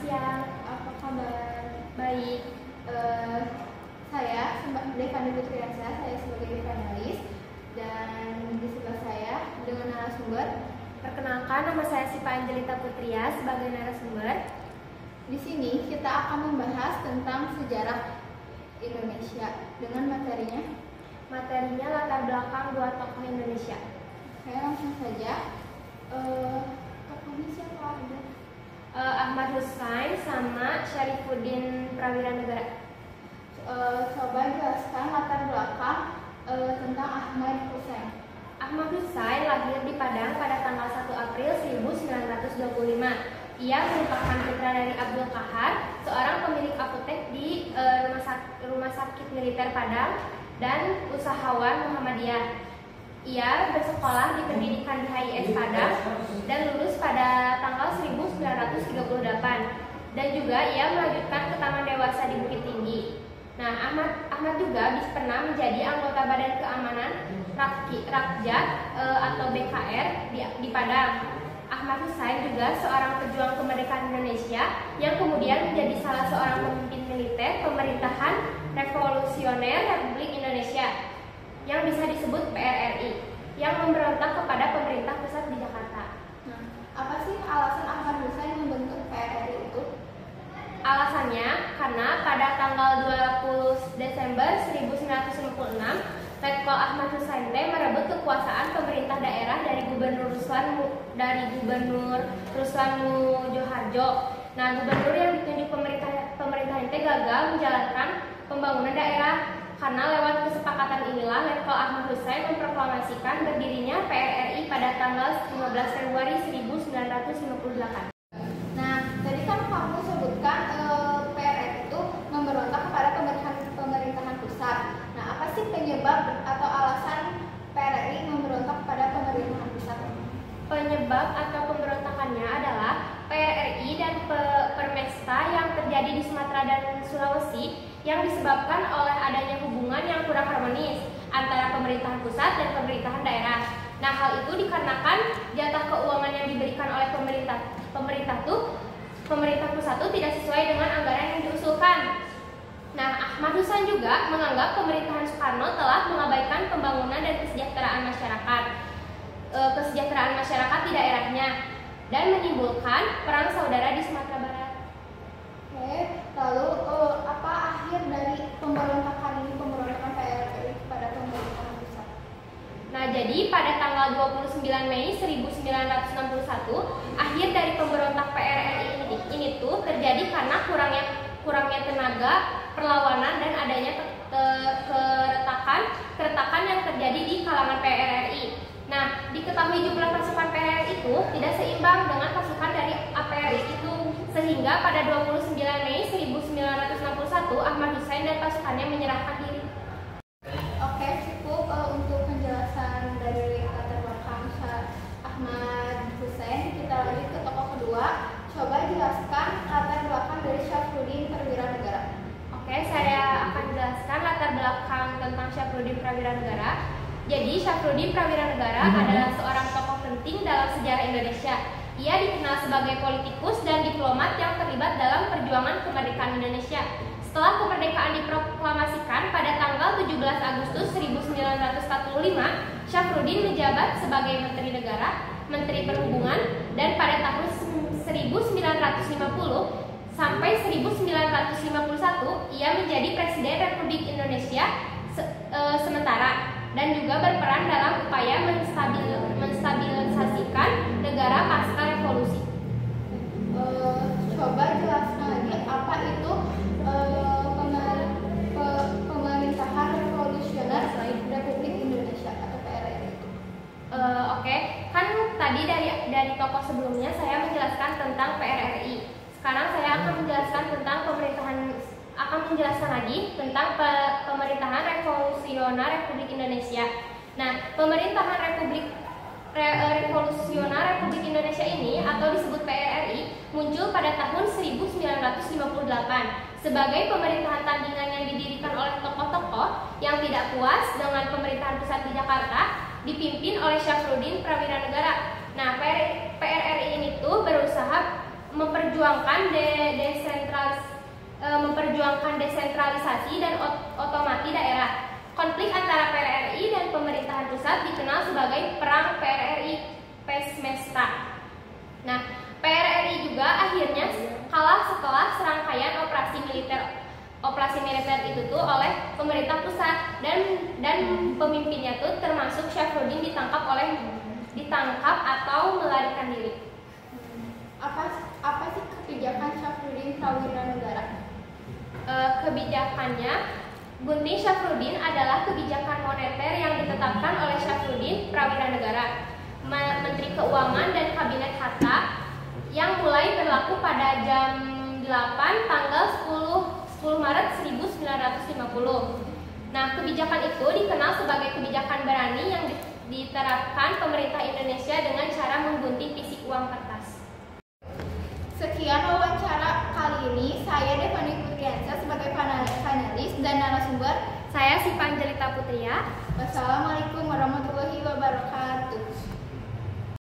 siang. Apa kabar? Baik. Saya Devani Putriasa, saya sebagai panelis, dan di sebelah saya dengan narasumber. Perkenalkan, nama saya Siva Angelita Putria sebagai narasumber. Di sini kita akan membahas tentang sejarah Indonesia dengan materinya. Materinya latar belakang dua tokoh Indonesia. Saya langsung saja. Tokohnya siapa aja? Ahmad Hussain sama Syarifuddin Prawira Negara. Coba jelaskan latar belakang tentang Ahmad Hussain. Ahmad Hussain lahir di Padang pada tanggal 1 April 1925. Ia merupakan putra dari Abdul Kahar, seorang pemilik apotek di Rumah Sakit Militer Padang dan usahawan Muhammadiyah. Ia bersekolah di pendidikan di HIS Padang dan lulus pada tanggal 1938, dan juga ia melanjutkan ke taman dewasa di Bukit Tinggi. Nah, Ahmad juga pernah menjadi anggota Badan Keamanan Rakyat atau BKR di Padang. Ahmad Hussain juga seorang pejuang kemerdekaan Indonesia yang kemudian menjadi salah seorang pemimpin militer pemerintahan revolusioner Republik Indonesia yang bisa disebut PRRI, yang memberontak kepada pemerintah pusat di Jakarta. Nah, apa sih alasan Ahmad Hussain membentuk PRRI itu? Alasannya karena pada tanggal 20 Desember 1956, Letkol Ahmad Hussain merebut kekuasaan pemerintah daerah dari Gubernur Ruslan Mujoharjo. Nah, gubernur yang ditunjuk pemerintah itu gagal menjalankan pembangunan daerah. Karena lewat kesepakatan inilah Letkol Ahmad Hussain memproklamasikan berdirinya PRRI pada tanggal 15 Februari 1958. Nah, tadi kan kamu sebutkan PRRI itu memberontak kepada pemerintahan pusat. Nah, apa sih penyebab atau alasan PRRI memberontak kepada pemerintahan pusat? Penyebab atau pemberontakannya adalah PRRI dan Permesta yang terjadi di Sumatera dan Sulawesi yang disebabkan oleh adanya hubungan yang kurang harmonis antara pemerintahan pusat dan pemerintahan daerah. Nah, hal itu dikarenakan jatah keuangan yang diberikan oleh pemerintah pusat itu tidak sesuai dengan anggaran yang diusulkan. Nah, Ahmad Hussain juga menganggap pemerintahan Soekarno telah mengabaikan pembangunan dan kesejahteraan masyarakat di daerahnya dan menimbulkan perang saudara di Sumatera Barat. Oke, lalu apa akhir dari pemberontakan PRRI kepada pemerintahan pusat? Nah, jadi pada tanggal 29 Mei 1961, akhir dari pemberontak PRRI ini tuh terjadi karena kurangnya tenaga, perlawanan, dan adanya keretakan yang terjadi di kalangan PRRI. Nah, diketahui jumlah pasukan PRRI itu tidak seimbang dengan pasukan dari APRI itu, sehingga pada 29 Mei 1961 Ahmad Hussain dan pasukannya menyerahkan diri. Oke, cukup untuk penjelasan dari latar belakang Ahmad Hussain. Kita lanjut ke tokoh kedua. Coba jelaskan latar belakang dari Syafruddin Prawira Negara. Oke, saya akan jelaskan latar belakang tentang Syafruddin Prawira Negara. Jadi, Syafruddin Prawira Negara adalah seorang tokoh penting dalam sejarah Indonesia. Ia dikenal sebagai politikus dan diplomat yang terlibat dalam perjuangan kemerdekaan Indonesia. Setelah kemerdekaan diproklamasikan pada tanggal 17 Agustus 1945, Syafruddin menjabat sebagai Menteri Negara, Menteri Perhubungan, dan pada tahun 1950 sampai 1951 ia menjadi Presiden Republik Indonesia sementara dan juga berperan dalam upaya menstabilisasikan negara pasca revolusi. Coba jelaskan lagi apa itu pemerintahan revolusioner Republik Indonesia atau PRRI itu. Oke, kan tadi dari tokoh sebelumnya saya menjelaskan tentang PRRI. Sekarang saya akan menjelaskan lagi tentang pemerintahan revolusioner Republik Indonesia. Nah, pemerintahan revolusioner Republik Indonesia ini atau disebut PRRI muncul pada tahun 1958 sebagai pemerintahan tandingan yang didirikan oleh tokoh-tokoh yang tidak puas dengan pemerintahan pusat di Jakarta, dipimpin oleh Syafruddin Prawira Negara. Nah, PRRI ini tuh berusaha memperjuangkan desentralisasi dan otomasi daerah. Konflik antara PRRI dan pemerintahan pusat dikenal sebagai Perang PRRI Pesmesta. Nah, PRRI juga akhirnya kalah setelah serangkaian operasi militer itu tuh oleh pemerintah pusat dan pemimpinnya tuh termasuk Syafruddin ditangkap atau melarikan diri. Apa sih kebijakan Syafruddin Prawiranegara? Kebijakannya Gunting Syafruddin adalah kebijakan moneter yang ditetapkan oleh Syafruddin Prawiranegara, Menteri Keuangan dan Kabinet Hatta, yang mulai berlaku pada jam 8 tanggal 10 Maret 1950. Nah, kebijakan itu dikenal sebagai kebijakan berani yang diterapkan pemerintah Indonesia dengan cara menggunting fisik uang kertas. Sekian wawancara kali ini. Saya Devani Putriansa sebagai panelis dan narasumber. Saya Siva Angelita Putria. Wassalamualaikum warahmatullahi wabarakatuh.